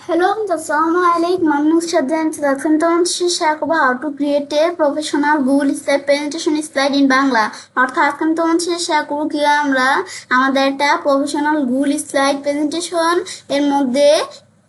Hello, Assalamualaikum. I'm Nusrat Jain. Welcome to how to create a professional Google slide presentation slide in Bangla. অর্থাৎ আজকে আমি তোমাদের সাথে share করব কিভাবে আমরা আমাদের একটা প্রফেশনাল গুগল স্লাইড প্রেজেন্টেশন এর মধ্যে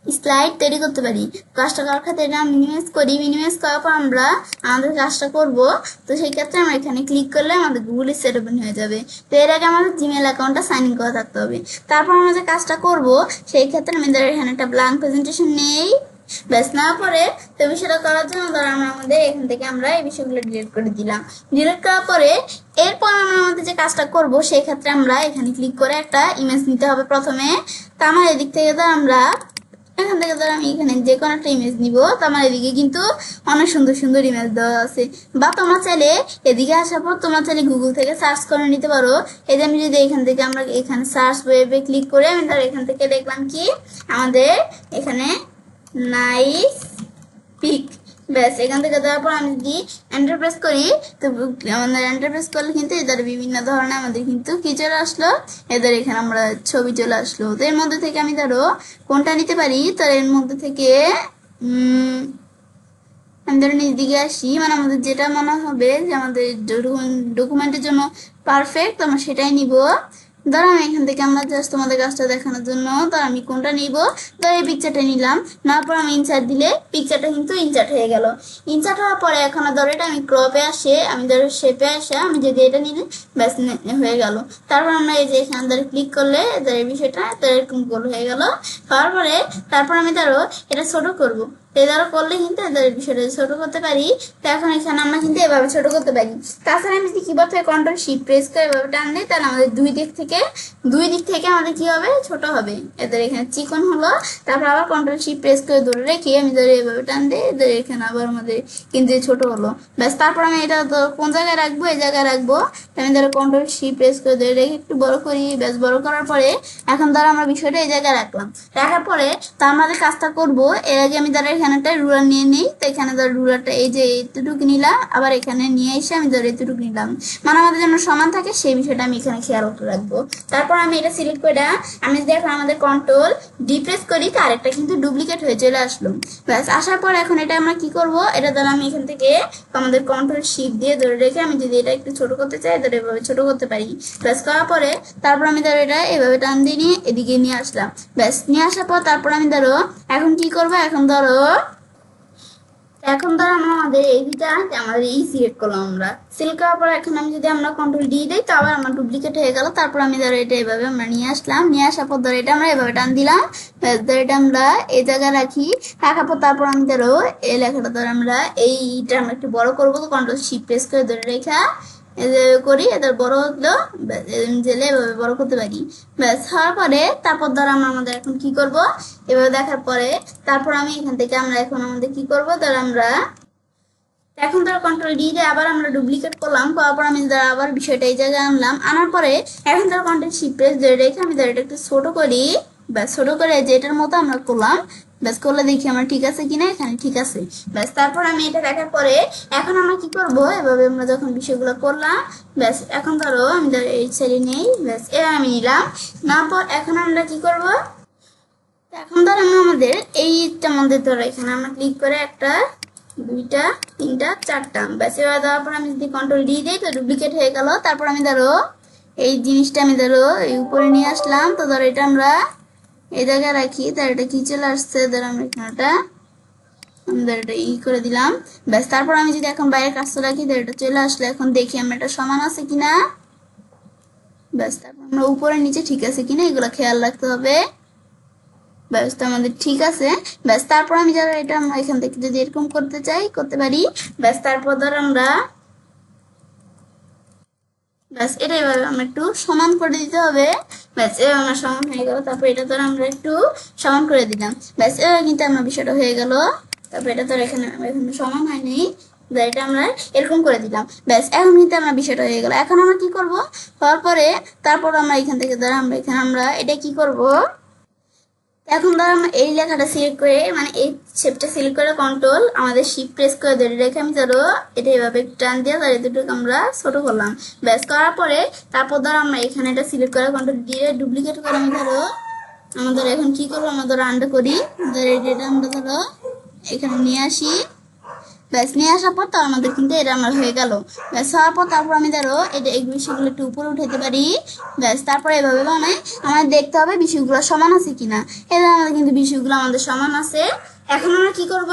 স্লাইড তৈরি করতে পারি। কাজটা করার ক্ষেত্রে এটা মিনিমাইজ করার পর আমরা আমাদের কাজটা করব। তো সেই ক্ষেত্রে আমরা এখানে ক্লিক করলে আমাদের গুগল স্লাইড ওপেন হয়ে যাবে। তো এর আগে আমাদের জিমেল অ্যাকাউন্টটা সাইন ইন করা থাকতে হবে। তারপর আমরা যে কাজটা করব সেই ক্ষেত্রে আমাদের এখানে একটা ব্ল্যাঙ্ক প্রেজেন্টেশন নেই, ব্যাস না পরে তো বিষয়টা করার জন্য ধর আমরা আমাদের এখান থেকে আমরা এই বিষয়গুলো ডিলিট করে দিলাম। ডিলিট করার পরে এরপর আমরা আমাদের যে কাজটা করব সেই ক্ষেত্রে আমরা এখানে ক্লিক করে একটা ইমেজ নিতে হবে প্রথমে। তো আমার এদিক থেকে ধর আমরা এখান থেকে ধর আমি এখানে যে কোনো একটা ইমেজ নিব। তো আমার এদিকে কিন্তু অনেক সুন্দর সুন্দর ইমেজ দেওয়া আছে, বা তোমরা চাইলে এদিকে আসার পর তোমরা চাইলে গুগল থেকে সার্চ করে নিতে পারো। এই যে আমি যদি এখান থেকে আমরা এখানে সার্চ ওয়েবে ক্লিক করে আমি ধর এখান থেকে দেখলাম কি আমাদের এখানে নাইস পিক, ব্যাস এখান থেকে দেওয়ার পর আমি যদি এন্টার প্রেস করি তো আমাদের এন্টার প্রেস করলে কিন্তু এদের বিভিন্ন ধরনের আমাদের কিন্তু কি চলে আসলো, এদের এখানে আমরা ছবি চলে আসলো। তো এর মধ্যে থেকে আমি ধরো কোনটা নিতে পারি, তো এর মধ্যে থেকে আমি ধরো নিজ দিকে আসি, মানে আমাদের যেটা মনে হবে যে আমাদের ডকুমেন্টের জন্য পারফেক্ট আমরা সেটাই নিব। ধর আমি এখান থেকে আমরা জাস্ট তোমাদের কাজটা দেখানোর জন্য ধর আমি কোনটা নিব, ধর এই পিকচারটা নিলাম। নেওয়ার পর আমি ইনসার্ট দিলে পিকচারটা কিন্তু ইনসার্ট হয়ে গেল। ইনসার্ট হওয়ার পরে এখন ধর এটা আমি ক্রপে আসে আমি ধর শেপে আসে আমি যদি এটা নিলে ব্যাস হয়ে গেল। তারপর আমরা এই যে এখানে ধরে ক্লিক করলে ধর এই বিষয়টা তো এরকম গোল হয়ে গেল। হওয়ার পরে তারপর আমি ধরো এটা ছোট করব। এই দ্বারা করলে কিন্তু এদের বিষয়টা ছোট করতে পারি। তো এখন এখানে আমরা কিন্তু এভাবে ছোট করতে পারি। তাছাড়া আমি যদি কিবোর্ড থেকে কন্ট্রোল শিফট প্রেস করে এভাবে টান দিই তাহলে আমাদের দুই দিক থেকে আমাদের কি হবে, ছোট হবে। এদের এখানে চিকন হলো, তারপর আবার কন্ট্রোল শিফট প্রেস করে ধরে রেখে আমি ধরে এভাবে টান দিই, এদের এখানে আবার আমাদের কিন্তু ছোট হলো। ব্যাস তারপর আমি এটা কোন জায়গায় রাখবো, এই জায়গায় রাখবো। আমি ধরো কন্ট্রোল শিফট প্রেস করে ধরে রেখে একটু বড় করি, ব্যাস বড় করার পরে এখন ধরো আমরা বিষয়টা এই জায়গায় রাখলাম। রাখার পরে তা আমাদের কাজটা করবো এর আগে আমি ধরো এখানে একটা রুলার নিয়ে নিই। তো এখানে ধর রুলারটা এই যে এতটুকু নিলাম, আবার এখানে নিয়ে এসে আমি ধর এতটুকু নিলাম, মানে আমাদের যেন সমান থাকে সেই বিষয়টা আমি এখানে খেয়াল রাখবো। তারপর আমি এটা সিলেক্ট করে আমি যদি এখন আমাদের কন্ট্রোল ডিপ্রেস করি তো আরেকটা কিন্তু ডুপ্লিকেট হয়ে চলে আসলো। ব্যাস আসার পর এখন এটা আমরা কি করব, এটা ধর আমি এখান থেকে আমাদের কন্ট্রোল শিফট দিয়ে ধরে রেখে আমি যদি এটা একটু ছোট করতে চাই ধরে এভাবে ছোট করতে পারি। ব্যাস করার পরে তারপর আমি ধরো এটা এভাবে টান দিয়ে নিয়ে এদিকে নিয়ে আসলাম। ব্যাস নিয়ে আসার পর তারপর আমি ধরো এখন কি করবো, এখন ধরো আমরা আমাদের এইটা আমাদের এই সিলেক্ট করলাম। আমরা সিলেক্ট করার পর এখন আমি যদি আমরা কন্ট্রোল ডি দিই তো আবার আমার ডুপ্লিকেট হয়ে গেল। তারপর আমি ধরো এটা এভাবে আমরা নিয়ে আসলাম, নিয়ে আসার পর ধরো এটা আমরা এভাবে টান দিলাম, ধরো এটা আমরা এই জায়গায় রাখার পর তারপর আমি ধরো এই লেখাটা ধরো আমরা এইটা আমরা একটু বড় করবো। তো কন্ট্রোল শিফট প্রেস করে ধরে রেখা করি এদের বড় হলো জেলে এভাবে বড় করতে পারি। ব্যাস হওয়ার পরে তারপর ধর আমরা আমাদের এখন কি করব, এভাবে দেখার পরে তারপর আমি এখান থেকে আমরা এখন আমাদের কি করব, ধর আমরা এখন ধর কন্ট্রোল ডি দিয়ে আবার আমরা ডুপ্লিকেট করলাম, করার পর আমি ধর আবার বিষয়টা এই জায়গায় আনলাম। আনার পরে এখন ধর কন্ট্রোল শিফট প্রেস ধরে রেখে আমি ধর এটা একটু ছোট করি, ব্যাস ছোট করে যেটার মতো আমরা করলাম। ব্যাস করলে দেখি আমার ঠিক আছে কিনা, এখানে ঠিক আছে। ব্যাস তারপর আমি এটা দেখার পরে এখন আমরা কি করব, এভাবে আমরা যখন বিষয়গুলো করলাম ব্যাস এখন ধরো আমি এই সাইডে নেই, ব্যাস এবার আমি নিলাম। না পর এখন আমরা কি করব, এখন ধর আমরা আমাদের এইটা মধ্যে ধরো এখানে আমরা ক্লিক করে একটা দুইটা তিনটা চারটা ব্যাস এবার দেওয়ার পর আমি যদি কন্ট্রোল ডি দিই তো ডুপ্লিকেট হয়ে গেল। তারপর আমি ধরো এই জিনিসটা আমি ধরো এই উপরে নিয়ে আসলাম। তো ধরো এটা আমরা এই জায়গায় রাখি, তার এটা কি চলে আসছে, ধরো আমরা এখানেটা আমাদের এটা করে দিলাম। ব্যাস তারপর আমি যদি এখন বাইরে কাজটা রাখি ধর এটা চলে আসলে এখন দেখি আমরা এটা সমান আছে কিনা। ব্যাস তারপর আমরা উপরে নিচে ঠিক আছে কিনা এগুলো খেয়াল রাখতে হবে। ব্যাস তো আমাদের ঠিক আছে। ব্যাস তারপর আমি যারা এটা আমরা এখান থেকে যদি এরকম করতে চাই করতে পারি। ব্যাস তারপর ধর আমরা ব্যাস এটা এভাবে আমরা একটু সমান করে দিতে হবে। ব্যাস এবার আমার সমান হয়ে গেল। তারপর এটা ধর আমরা একটু সমান করে দিলাম। ব্যাস এবার কিন্তু আমার বিষয়টা হয়ে গেল। তারপর এটা ধর এখানে সমান হয়নি, এটা আমরা এরকম করে দিলাম। ব্যাস এখন কিন্তু আমার বিষয়টা হয়ে গেল। এখন আমরা কি করব, হওয়ার পরে তারপর আমরা এখান থেকে ধর আমরা এখানে আমরা এটা কি করব, এখন ধর আমরা এই লেখাটা সিলেক্ট করে মানে এই শেপটা সিলেক্ট করে কন্ট্রোল আমাদের শিফট প্রেস করে ধরে রেখে আমি ধরো এটা এভাবে টান দিয়ে ধর এতটুকু আমরা ছোট করলাম। ব্যাস করার পরে তারপর ধর আমরা এখানে এটা সিলেক্ট করে কন্ট্রোল দিয়ে ডুপ্লিকেট করে আমি ধরো আমাদের এখন কি করবো, আমরা ধরো আন্ডা করি, ধরো এটা আমরা ধরো এখানে নিয়ে আসি। ব্যাস নিয়ে আসার পর তো আমাদের কিন্তু এটা আমার হয়ে গেল। ব্যাস হওয়ার পর তারপর আমি ধরো এটা এই বিষয়গুলো একটু উপরে উঠাতে পারি। ব্যাস তারপরে এভাবে বানাই। আমাদের দেখতে হবে বিষয়গুলো সমান আছে কিনা। এটা আমাদের কিন্তু বিষয়গুলো আমাদের সমান আছে। এখন আমরা কি করব,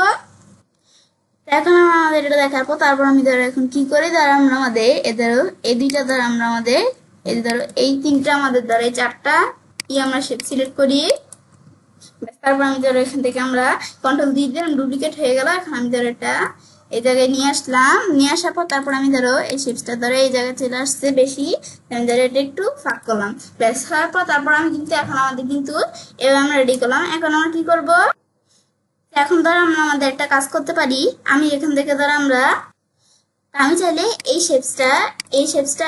এখন আমাদের এটা দেখার পর তারপর আমি ধরো এখন কি করি, ধরো আমরা আমাদের এদেরও এই দুইটা ধরো আমরা আমাদের এই ধরো এই তিনটা আমাদের ধরো এই চারটা আমরা শেপ সিলেক্ট করি। তারপর আমি ধরো এখান থেকে আমরা কন্ট্রোল দিয়ে দিলাম, ডুপ্লিকেট হয়ে গেল। এখন আমি ধরো এটা এই জায়গায় নিয়ে আসলাম, নিয়ে আসার পর তারপর আমি ধরো এই শেপসটা ধরো এই জায়গায় চলে আসছে বেশি, আমি ধরো এটা একটু ফাঁক করলাম। ব্যাস হওয়ার পর তারপর আমি কিন্তু এখন আমাদের কিন্তু এবার আমরা রেডি করলাম। এখন আমরা কি করব, এখন ধরো আমরা আমাদের একটা কাজ করতে পারি। আমি এখান থেকে ধরো আমি চাইলে এই শেপসটা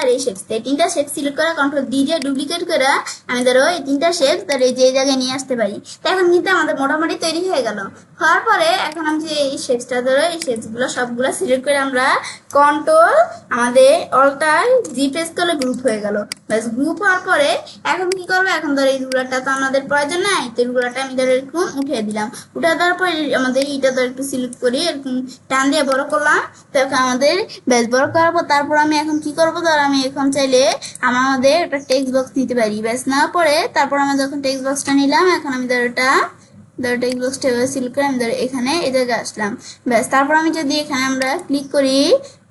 আর এই শেপসটা এই তিনটা শেপ সিলেক্ট করে কন্ট্রোল ডি দিয়ে ডুপ্লিকেট করে আমি ধরো এই তিনটা শেপ ধরো এই যে জায়গায় নিয়ে আসতে পারি। তো এখন কিন্তু আমাদের মোটামুটি তৈরি হয়ে গেল। হওয়ার পরে এখন আমি যে এই শেপসটা ধরো এই শেপসগুলো সবগুলো সিলেক্ট করে আমরা কন্ট্রোল আমাদের অল্টার জি প্রেস করলে গ্রুপ হয়ে গেল। ব্যাস গ্রুপ হওয়ার পরে এখন কি করবো, এখন ধরো এই রুলারটা তো আমাদের প্রয়োজন নাই, তো রুলারটা আমি ধরো এরকম উঠিয়ে দিলাম। উঠে দেওয়ার পরে আমাদের এইটা ধরো একটু সিলেক্ট করি, এরকম টান দিয়ে বড় করলাম। তো এখন আমাদের বেশ বড় করার পর তারপর আমি এখন কি করবো, ধর আমি এখন চাইলে আমাদের একটা টেক্সট বক্স নিতে পারি। ব্যাস নেওয়ার পরে তারপর আমি যখন টেক্সট বক্সটা নিলাম, এখন আমি ধর টেক্সট বক্সটা সিলেক্ট করে আমি ধর এখানে এই জায়গায় আসলাম। ব্যাস তারপর আমি যদি এখানে আমরা ক্লিক করি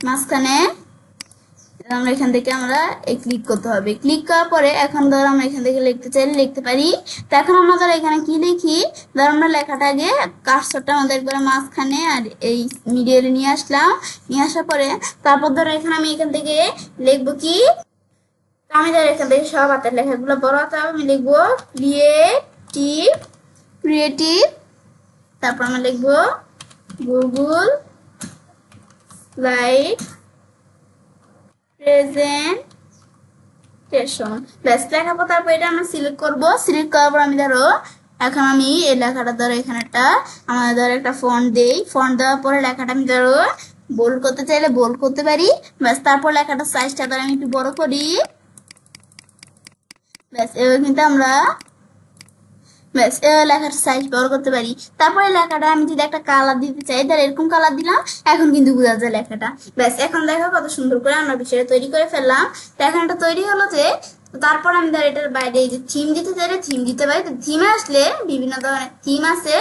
মাঝখানে, আমরা এখান থেকে আমরা এই ক্লিক করতে হবে। ক্লিক করার পরে এখন ধর আমরা এখান থেকে লিখতে চাইলে লিখতে পারি। তো এখন আমরা ধর এখানে কি লিখি, ধর আমরা লেখাটা আগে কার্সরটা আমাদের একবারে মাঝখানে আর এই মিডিয়ালে নিয়ে আসলাম। নিয়ে আসার পরে তারপর ধর এখানে আমি এখান থেকে লিখবো কি, আমি ধর এখান থেকে সব হাতের লেখাগুলো বড় হাতে আমি লিখবো ক্রিয়েটিভ, তারপর আমরা লিখবো গুগল স্লাইড প্রেজেন্টেশন। ব্যাস লেখার পর তারপর এটা আমরা সিলেক্ট করবো। সিলেক্ট করার পর আমি ধরো এখন আমি এই লেখাটা ধরো এখানে একটা আমাদের ধরো একটা ফন্ট দেই। ফন্ট দেওয়ার পরে লেখাটা আমি ধরো বোল্ড করতে চাইলে বোল্ড করতে পারি। ব্যাস তারপর লেখাটা সাইজটা ধরো আমি একটু বড় করি। ব্যাস এবার কিন্তু আমরা ব্যাস লেখার সাইজ বড় করতে পারি। তারপরে লেখাটা আমি যদি একটা কালার দিতে চাই, ধর এরকম কালার দিলাম, এখন কিন্তু বোঝা যায় লেখাটা। ব্যাস এখন দেখো কত সুন্দর করে আমরা বিষয়টা তৈরি করে ফেললাম। তো এখন এটা তৈরি হলো যে তারপর আমি ধর এটার বাইরে এই যে থিম দিতে চাইলে থিম দিতে পারি। তো থিমে আসলে বিভিন্ন ধরনের থিম আছে,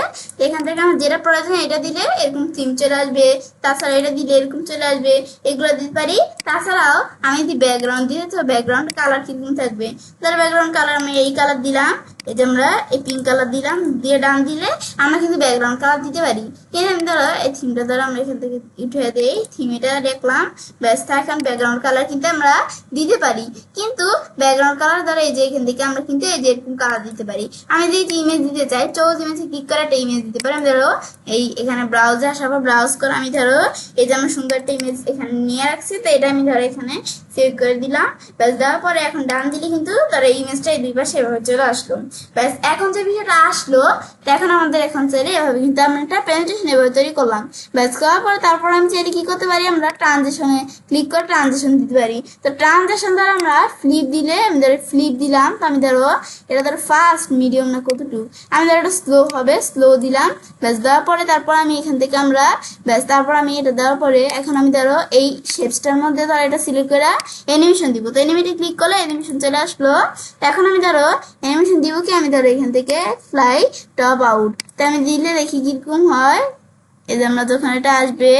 এখান থেকে আমার যেটা প্রয়োজন এটা দিলে এরকম থিম চলে আসবে, তাছাড়া এটা দিলে এরকম চলে আসবে, এগুলো দিতে পারি। তাছাড়াও আমি যদি ব্যাকগ্রাউন্ড দিতে, তো ব্যাকগ্রাউন্ড কালার কিরকম থাকবে, ধর ব্যাকগ্রাউন্ড কালার আমি এই কালার দিলাম, এই যে আমরা এই পিঙ্ক কালার দিলাম, দিয়ে ডান দিলে আমরা কিন্তু ব্যাকগ্রাউন্ড কালার দিতে পারি। কিন্তু আমি ধরো এই থিমটা ধরো আমরা এখান থেকে উঠে দিই, থিমটা দেখলাম। ব্যাস এখন ব্যাকগ্রাউন্ড কালার কিন্তু আমরা দিতে পারি, কিন্তু ব্যাকগ্রাউন্ড কালার ধরো এই যে এখান থেকে আমরা কিন্তু এই যে এরকম কালার দিতে পারি। আমি যদি ইমেজ দিতে চাই, চৌজ ইমেজে ক্লিক করে একটা ইমেজ দিতে পারি। আমি ধরো এই এখানে ব্রাউজে আসার পর ব্রাউজ করে আমি ধরো এই যে আমার সুন্দর একটা ইমেজ এখানে নিয়ে রাখছি, তো এটা আমি ধরো এখানে সেভ করে দিলাম। ব্যাস দেওয়ার পরে এখন ডান দিলে কিন্তু ধরো এই ইমেজটা এই দুই পাশে এভাবে চলে আসলো। ব্যাস এখন যে বিষয়টা আসলো, তো এখন আমাদের এখন চাইলে এভাবে কিন্তু আমরা একটা প্রেজেন্টেশন এভাবে তৈরি করলাম। ব্যাস করার পরে তারপর আমি চাইলে কি করতে পারি, আমরা ট্রানজিশনে ক্লিক করে ট্রানজিশন দিতে পারি। তো ট্রানজিশন দ্বারা আমরা ফ্লিপ দিলে আমি ধরো ফ্লিপ দিলাম, তো আমি ধরো এটা ধরো ফাস্ট মিডিয়াম না কতটুকু, আমি ধরো এটা স্লো হবে, স্লো দিলাম। ব্যাস দেওয়ার পরে তারপর আমি এখান থেকে আমরা ব্যাস তারপর আমি এটা দেওয়ার পরে এখন আমি ধরো এই শেপসটার মধ্যে ধরো এটা সিলেক্ট করে অ্যানিমেশন দিব। তো অ্যানিমেটে ক্লিক করলে অ্যানিমেশন চলে আসলো। এখন আমি ধরো অ্যানিমেশন দিব কি, আমি ধরো এখান থেকে ফ্লাই টপ আউট, তো আমি দিলে দেখি কিরকম হয়। এই যে আমরা যখন এটা আসবে,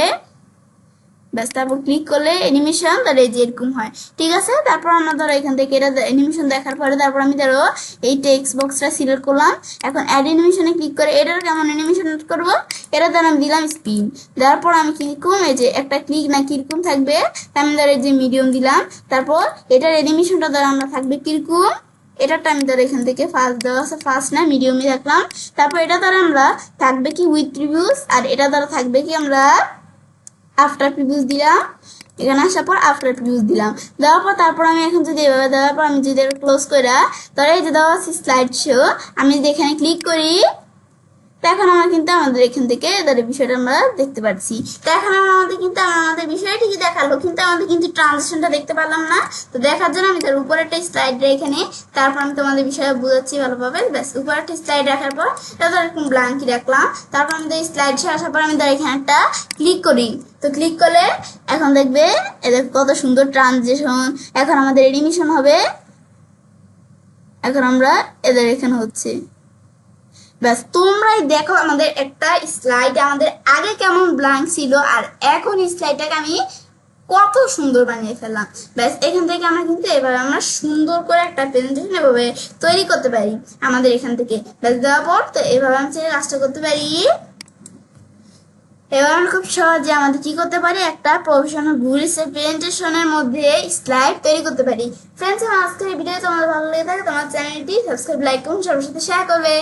ব্যাস তারপর ক্লিক করলে অ্যানিমেশন ধরো এই যে এরকম হয়, ঠিক আছে। তারপর আমরা ধরো এখান থেকে এটা অ্যানিমেশন দেখার পরে তারপর আমি ধরো এই টেক্সট বক্সটা সিলেক্ট করলাম। এখন অ্যাড অ্যানিমেশনে ক্লিক করে এটার কেমন অ্যানিমেশন করব, এটা ধরো আমি দিলাম স্পিন। দেওয়ার পর আমি কিরকম এই যে একটা ক্লিক না কিরকম থাকবে, আমি ধরো এই যে মিডিয়াম দিলাম। তারপর এটার অ্যানিমেশনটা ধরো আমরা থাকবে কিরকম, এটাটা আমি ধরো এখান থেকে ফার্স্ট দেওয়া আছে, ফার্স্ট না মিডিয়ামে রাখলাম। তারপর এটা ধরো আমরা থাকবে কি উইথ প্রিভিউস, আর এটা ধরো থাকবে কি আমরা আফটার প্রিভিউস দিলাম। এখানে আসার পর আফটার প্রিভিউস দিলাম। দেওয়ার পর তারপর আমি এখন যদি এভাবে দেওয়ার পর আমি যদি এটা ক্লোজ করে, তাহলে এই যে দেওয়া আছে স্লাইড শো, আমি যদি এখানে ক্লিক করি, তো এখন আমরা কিন্তু আমাদের এখান থেকে এদের বিষয়টা আমরা দেখতে পাচ্ছি। তো এখন আমাদের কিন্তু আমাদের বিষয় ঠিকই দেখালো, কিন্তু আমাদের কিন্তু ট্রানজিশনটা দেখতে পেলাম না। তো দেখার জন্য আমি তার উপরে একটা স্লাইড এখানে, তারপর আমি তোমাদের বিষয়ে বুঝাচ্ছি ভালোভাবে। ব্যাস, উপরে একটা স্লাইড রাখার পর এটা এরকম ব্ল্যাঙ্কই রাখলাম। তারপর আমি স্লাইড শেষ আসার পর আমি এখানে একটা ক্লিক করি। তো ক্লিক করলে এখন দেখবে এদের কত সুন্দর ট্রানজিশন। এখন আমাদের এনিমেশন হবে। এখন আমরা এদের এখানে হচ্ছে। ব্যাস, তোমরাই দেখো আমাদের একটা স্লাইড আমাদের আগে কেমন ব্ল্যাঙ্ক ছিল আর এখন স্লাইডটাকে আমি কত সুন্দর বানিয়ে ফেললাম। ব্যাস, এখান থেকে আমরা কিন্তু এবার আমরা সুন্দর করে একটা প্রেজেন্টেশন এভাবে তৈরি করতে পারি আমাদের এখান থেকে। ব্যাস, দেওয়ার পর তো এভাবে আমি কাজটা করতে পারি। এবার আমরা খুব সহজে আমাদের কি করতে পারি, একটা প্রফেশনাল গুগল প্রেজেন্টেশনের মধ্যে স্লাইড তৈরি করতে পারি। ফ্রেন্ডস, আমার আজকের এই ভিডিও তোমাদের ভালো লেগে থাকে তোমার চ্যানেলটি সাবস্ক্রাইব, লাইক করুন, সবার সাথে শেয়ার করবে।